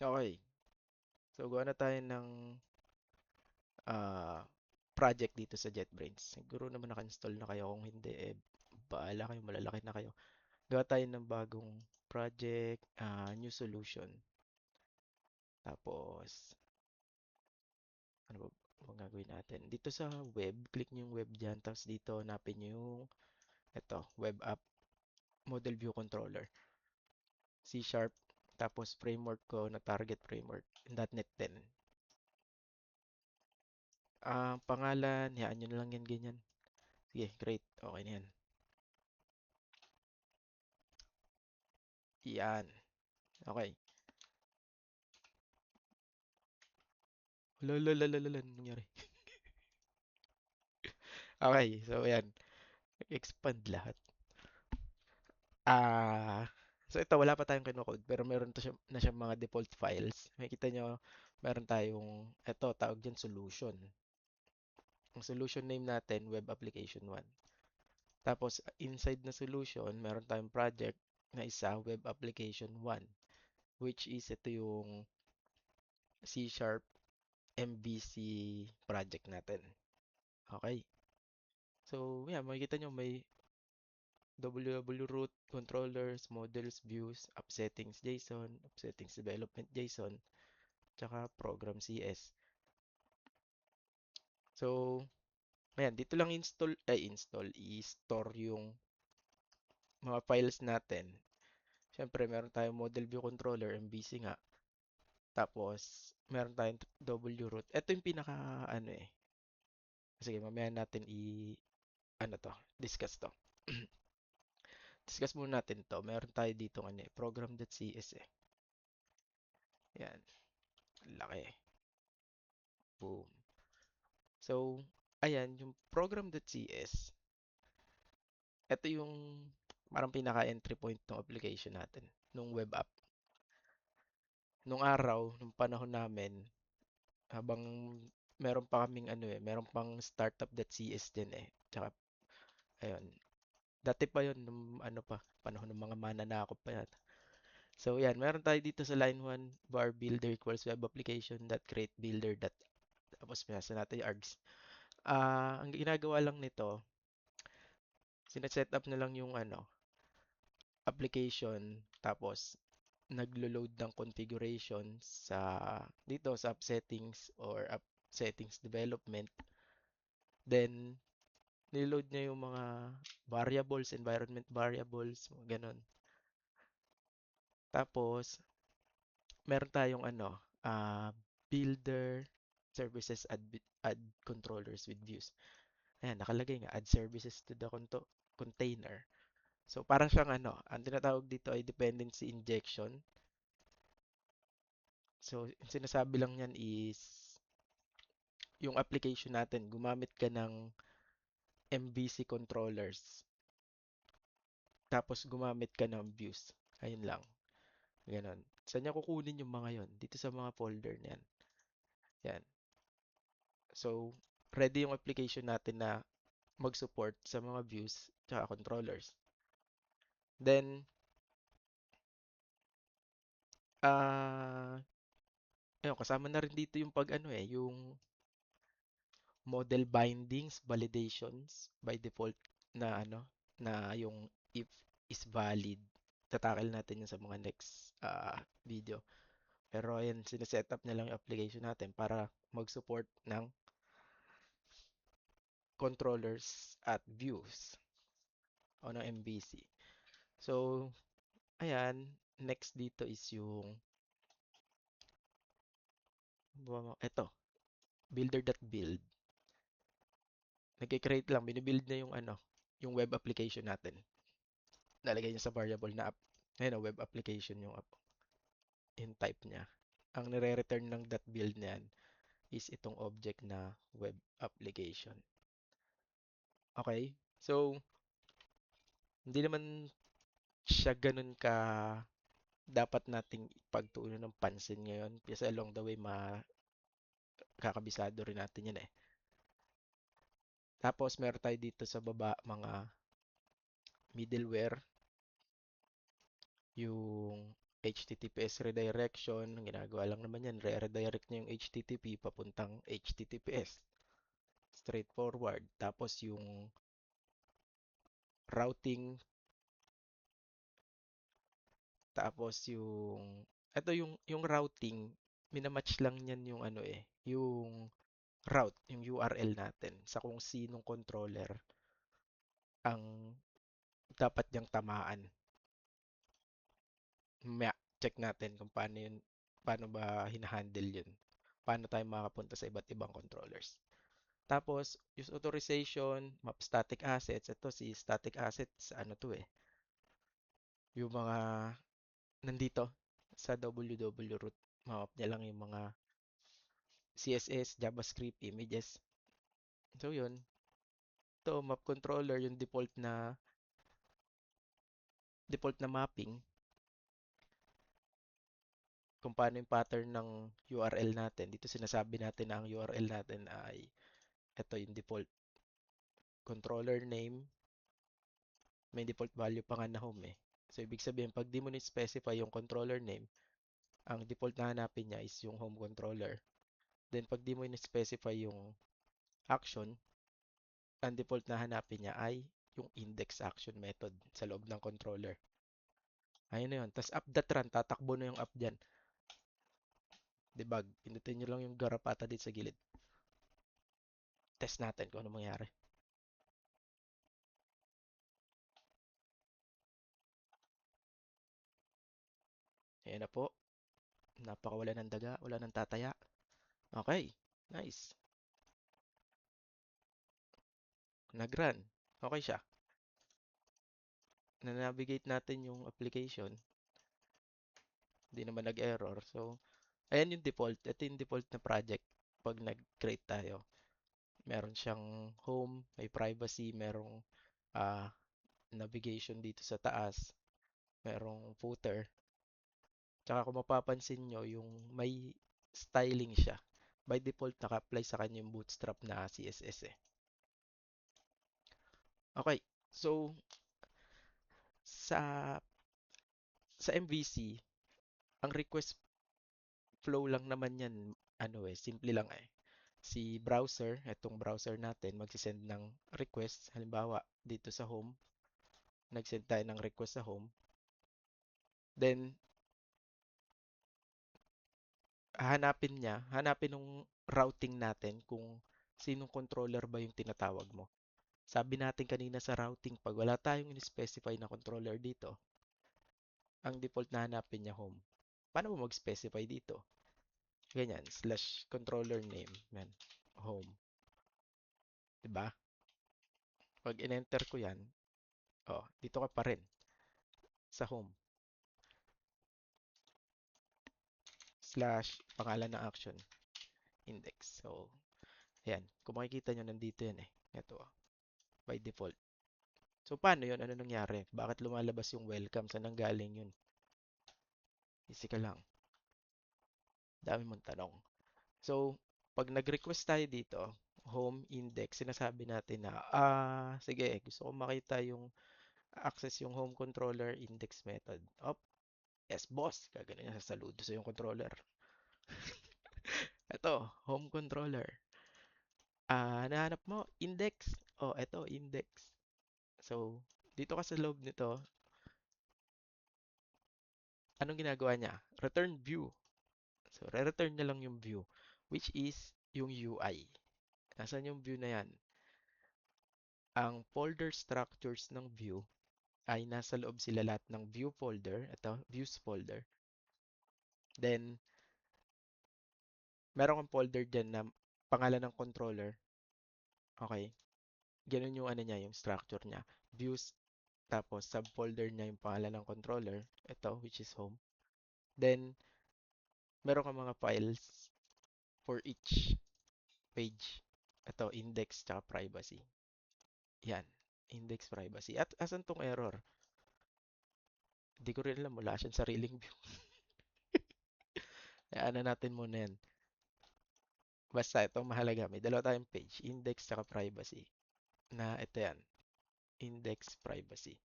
Okay. So, gawa na tayo ng ah, project dito sa JetBrains. Siguro naman naka-install na kayo. Kung hindi, baala kayo, malalaki na kayo. Gawa tayo ng bagong project, new solution. Tapos, ano ba gagawin natin? Dito sa web, click nyo yung web dyan. Tapos dito, hanapin nyo yung, ito, web app, model view controller, C Sharp. Tapos, framework ko na target framework, .NET 10. Pangalan, hayaan nyo na lang yan ganyan. Sige, great. Okay na yan. Yan. Okay. Lalalala, anong nangyari? Okay, so yan. Expand lahat. Ah, so ito wala pa tayong kinocode pero meron to siya, na siyang mga default files. Makikita nyo, meron tayong ito tawag diyan solution. Ang solution name natin web application 1. Tapos inside na solution, meron tayong project na isa web application 1 which is ito yung C Sharp MVC project natin. Okay. So, yeah, makikita nyo may WW root, controllers, models, views, app settings JSON, app settings development JSON, tsaka program CS. So, ayan, dito lang i-store yung mga files natin. Siyempre, meron tayong model view controller, MVC nga. Tapos, meron tayong W root. Ito yung pinaka, ano eh. Sige, mamaya natin ano to, discuss to. Discuss muna natin to. Meron tayo dito ano eh, program.cs eh. Yan, laki. Boom. So, ayan, yung program.cs, ito yung parang pinaka-entry point ng application natin, nung web app. Nung araw, nung panahon namin, habang meron pa kaming ano eh, meron pang startup.cs din eh. Tsaka, ayun, dati pa yun, nung ano pa, panahon ng mga mananakop pa yata. So, yan, meron tayo dito sa line 1, var builder equals web application dot create builder dot, tapos pinasa natin yung args. Ang ginagawa lang nito, sineset up na lang yung ano, application, tapos naglo-load ng configuration sa dito sa app settings or app settings development. Then, niload niya yung mga variables, environment variables, mga ganun. Tapos, meron tayong ano, builder services add controllers with views. Ayan, nakalagay nga, add services to the container. So, parang siyang ano, ang tinatawag dito ay dependency injection. So, yung sinasabi lang yan is, yung application natin, gumamit ka ng MVC controllers, tapos gumamit ka ng views. Ayun lang. Ganon. Saan niya kukunin yung mga yon? Dito sa mga folder niyan. Yan. So, ready yung application natin na mag-support sa mga views tsaka controllers. Then, ah, ayun, kasama na rin dito yung pag ano eh, yung model bindings, validations by default na ano, na yung if is valid. Tatakil natin yun sa mga next video. Pero ayun, sineset up na lang yung application natin para mag-support ng controllers at views o ng MVC. So, ayan, next dito is yung ito, builder.build. Nagki-create lang, binibuild na yung ano, yung web application natin. Nalagay niya sa variable na app. Ayun, web application yung app, yung type niya. Ang nire-return ng .build niyan is itong object na web application. Okay? So, hindi naman siya ganun ka dapat nating pagtuunan ng pansin ngayon kasi along the way makakabisado rin natin yan eh. Tapos meron tayo dito sa baba mga middleware, yung HTTPS redirection, ang ginagawa lang naman yan, re-redirect niya yung HTTP papuntang HTTPS. Straightforward. Tapos yung routing, tapos yung routing, minamatch lang niyan yung ano yung route, yung URL natin sa kung sinong controller ang dapat niyang tamaan. Mamaya, check natin kung paano ba hinahandle yun. Paano tayo makapunta sa iba't ibang controllers. Tapos, use authorization, map static assets. Ito si static assets, ano to yung mga nandito sa www root. Map niya lang yung mga CSS, JavaScript, images. So yun, ito map controller, yung default na mapping kung paano yung pattern ng URL natin. Dito sinasabi natin na ang URL natin ay ito yung default controller name. May default value pa nga na home So, ibig sabihin, pag di mo ni-specify yung controller name, ang default na hanapin niya is yung home controller. Then, pag di mo ni-specify yung action, ang default na hanapin niya ay yung index action method sa loob ng controller. Ayun na yun. Tapos, up that run, tatakbo na yung app dyan. Debug. Pindutin nyo lang yung garapata dito sa gilid. Test natin kung ano mangyari. Ayan na po. Napakawala ng daga. Wala ng tataya. Okay. Nice. Nag-run. Okay siya. Na-navigate natin yung application. Hindi naman nag-error. So, ayan yung default. Ito yung default na project pag nag-create tayo. Meron siyang home, may privacy, merong ah, navigation dito sa taas, merong footer. Tsaka kung mapapansin nyo, yung may styling siya. By default, naka-apply sa kanya yung bootstrap na CSS Okay, so sa MVC, ang request flow lang naman yan, simple lang Si browser, itong browser natin, magsisend ng request. Halimbawa, dito sa home, nag-send tayo ng request sa home. Then, hanapin nung routing natin kung sinong controller ba yung tinatawag mo. Sabi natin kanina sa routing, pag wala tayong in-specify na controller dito, ang default na hanapin niya home. Paano mo mag-specify dito? Ganyan, slash controller name, man, home. Diba? Pag in-enter ko yan, dito ka pa rin sa home. Slash pangalan ng action, index. So, ayan. Kung makikita nyo, nandito yan Ito, by default. So, paano yun? Ano nangyari? Bakit lumalabas yung welcome? Saan nanggaling yun? Easy ka lang. Dami mong tanong. So, pag nag-request tayo dito, home index, sinasabi natin na, sige, gusto ko makita yung access yung home controller index method. Yes, boss. Gagano niya, saludo sa yung controller. Ito, home controller. Nahanap mo, index. Ito, index. So, dito ka sa loob nito, anong ginagawa niya? Return view. So, re-return niya lang yung view, which is yung UI. Nasaan yung view na yan? Ang folder structures ng view ay nasa loob sila lahat ng view folder. Ito, views folder. Then, meron kang folder dyan na pangalan ng controller. Okay. Ganun yung ano niya, yung structure niya. Views, tapos subfolder niya yung pangalan ng controller. Ito, which is home. Then, meron kang mga files for each page. Ito, index tsaka privacy. Yan, index privacy. At asan tong error? Hindi ko rin alam, wala siyang sariling view. Ano natin muna yan. Basta itong mahalaga, may dalawa tayong page, index tsaka privacy. Na ito yan, index privacy.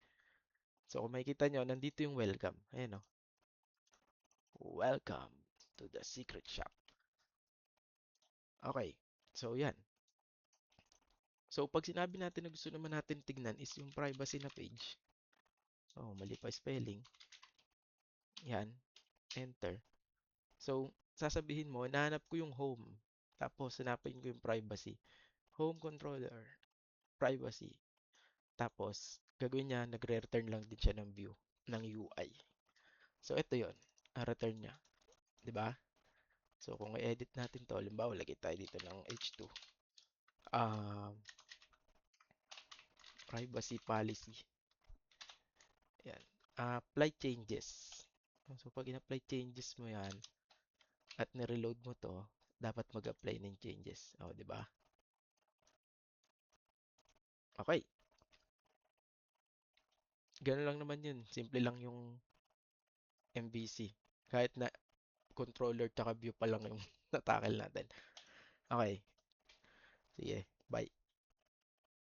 So kung makikita nyo, nandito yung welcome. Ayan o. welcome to the secret shop. Okay, so yan. So pag sinabi natin na gusto naman natin tignan is yung privacy na page. Oh, mali pa spelling. Yan, enter. So, sasabihin mo, nahanap ko yung home. Tapos, hanapin ko yung privacy. Home controller, privacy. Tapos, gagawin niya, nagre-return lang din siya ng view, ng UI. So, ito yon ang return niya. 'Di ba? So, kung i-edit natin to, halimbawa, lagay tayo dito ng H2. Um, privacy policy. Yan. Apply changes. So, pag in-apply changes mo yan, at ni-reload mo to, dapat mag-apply ng changes. O, di ba? Okay. Ganun lang naman yun. Simple lang yung MVC. Kahit na controller tsaka view pa lang yung natakil natin. Okay. Sige. Bye.